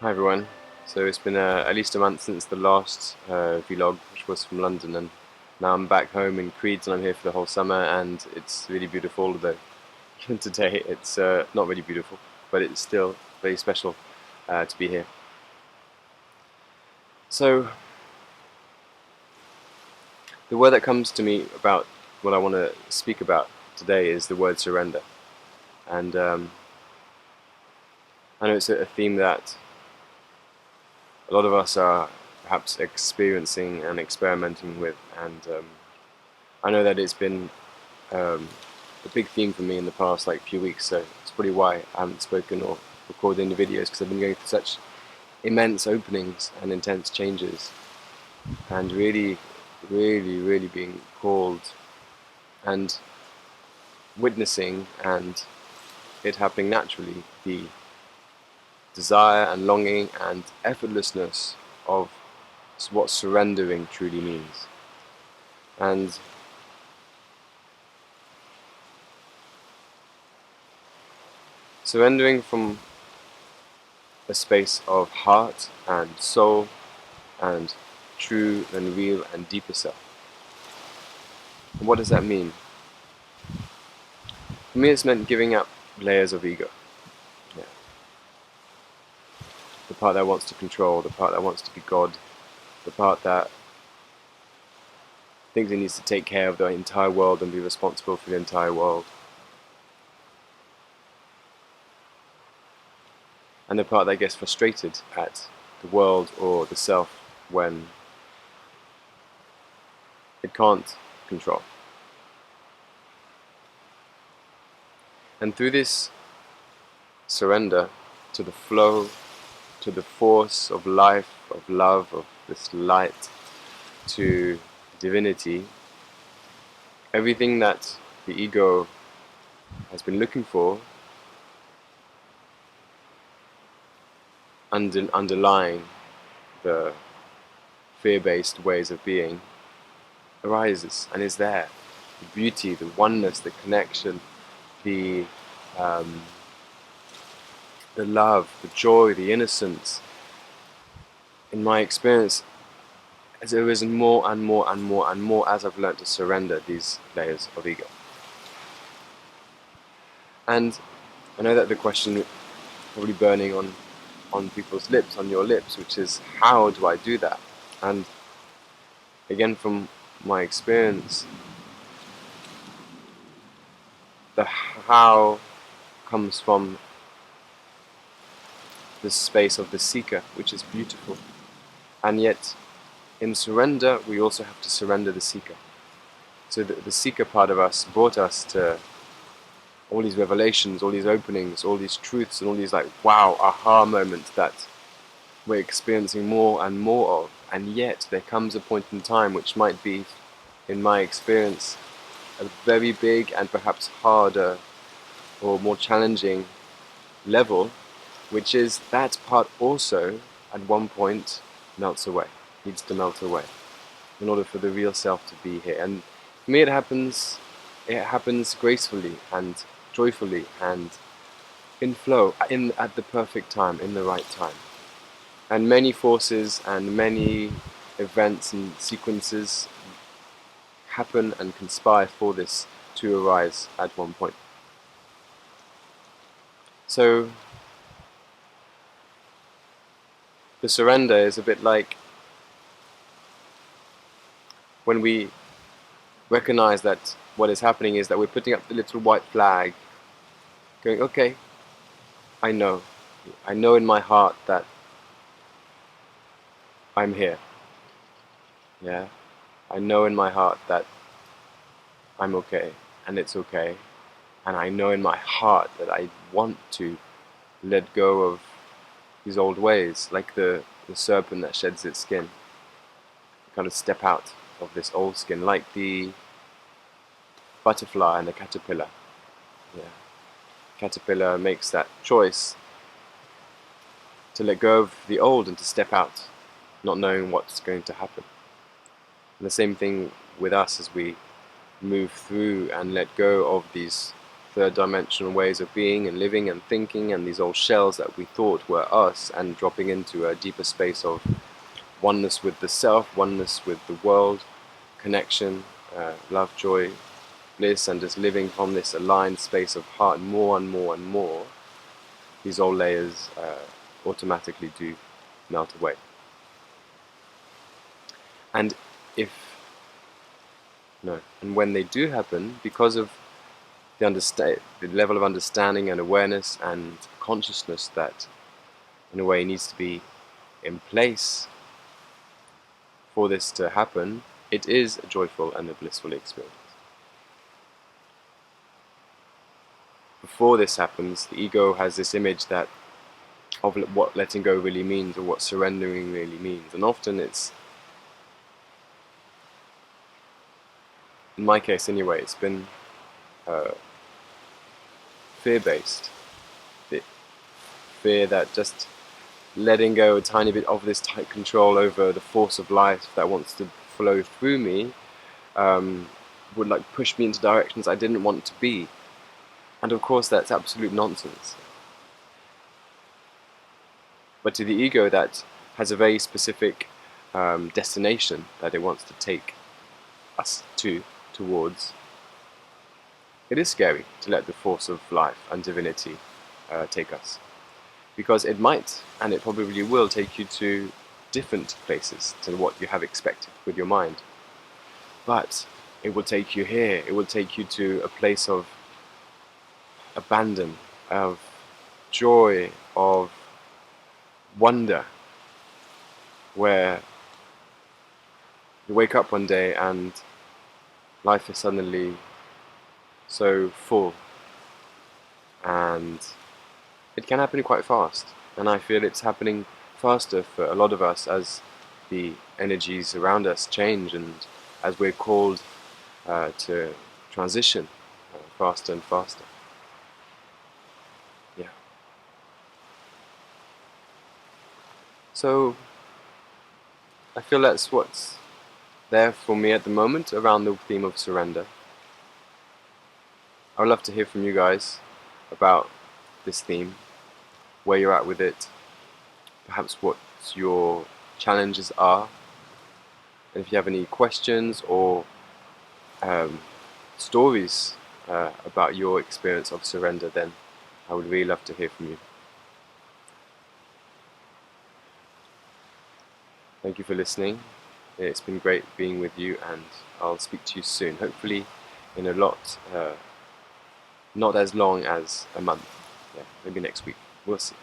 Hi everyone. So it's been at least a month since the last vlog, which was from London, and now I'm back home in Crete, and I'm here for the whole summer, and it's really beautiful. Although today it's not really beautiful, but it's still very special to be here. So the word that comes to me about what I want to speak about today is the word surrender, and I know it's a theme that a lot of us are perhaps experiencing and experimenting with, and I know that it's been um, a big theme for me in the past few weeks, so it's probably why I haven't spoken or recorded any videos, because I've been going through such immense openings and intense changes, and really being called and witnessing, and it happening naturally, the desire and longing and effortlessness of what surrendering truly means. And surrendering from a space of heart and soul and true and real and deeper self. And what does that mean? For me, it's meant giving up layers of ego. Yeah. The part that wants to control, the part that wants to be God, the part that thinks it needs to take care of the entire world and be responsible for the entire world. And the part that gets frustrated at the world or the self when it can't control. And through this surrender to the flow, to the force of life, of love, of this light, to divinity, everything that the ego has been looking for, underlying the fear-based ways of being, arises and is there. The beauty, the oneness, the connection, the um, the love, the joy, the innocence. In my experience, has arisen more and more and more and more as I've learned to surrender these layers of ego. And I know that the question is probably burning on people's lips, on your lips, which is, how do I do that? And again, from my experience, the how comes from the space of the seeker, which is beautiful. And yet, in surrender, we also have to surrender the seeker. So the seeker part of us brought us to all these revelations, all these openings, all these truths, and all these wow, aha moments that we're experiencing more and more of. And yet, there comes a point in time which might be, in my experience, a very big and perhaps harder or more challenging level, which is that part also at one point melts away, needs to melt away in order for the real self to be here. And for me, it happens gracefully and joyfully and in flow, at the perfect time, in the right time. And many forces and many events and sequences happen and conspire for this to arise at one point. So the surrender is a bit like when we recognize that what is happening is that we're putting up the little white flag, going, okay, I know in my heart that I'm here. Yeah, I know in my heart that I'm okay, and it's okay, and I know in my heart that I want to let go of these old ways, like the serpent that sheds its skin, kind of step out of this old skin, like the butterfly and the caterpillar. Yeah. Caterpillar makes that choice to let go of the old and to step out, not knowing what's going to happen. And the same thing with us as we move through and let go of these third dimensional ways of being and living and thinking, and these old shells that we thought were us, and dropping into a deeper space of oneness with the self, oneness with the world, connection, love, joy, bliss, and just living from this aligned space of heart more and more and more, these old layers automatically do melt away. And if no, and when they do happen, because of the level of understanding and awareness and consciousness that, in a way, needs to be in place for this to happen, it is a joyful and a blissful experience. Before this happens, the ego has this image that of what letting go really means, or what surrendering really means, and often it's, in my case anyway, it's been fear-based. Fear that just letting go a tiny bit of this tight control over the force of life that wants to flow through me would like push me into directions I didn't want to be. And of course that's absolute nonsense. But to the ego, that has a very specific destination that it wants to take us towards, it is scary to let the force of life and divinity take us. Because it might, and it probably will, take you to different places than what you have expected with your mind. But it will take you here, it will take you to a place of abandon, of joy, of wonder, where you wake up one day and life is suddenly so full, and it can happen quite fast, and I feel it's happening faster for a lot of us as the energies around us change, and as we're called to transition faster and faster. Yeah. So I feel that's what's there for me at the moment around the theme of surrender. I would love to hear from you guys about this theme, where you're at with it, perhaps what your challenges are, and if you have any questions or stories about your experience of surrender, then I would really love to hear from you. Thank you for listening. It's been great being with you, and I'll speak to you soon, hopefully in a lot, not as long as a month. Yeah, maybe next week. We'll see.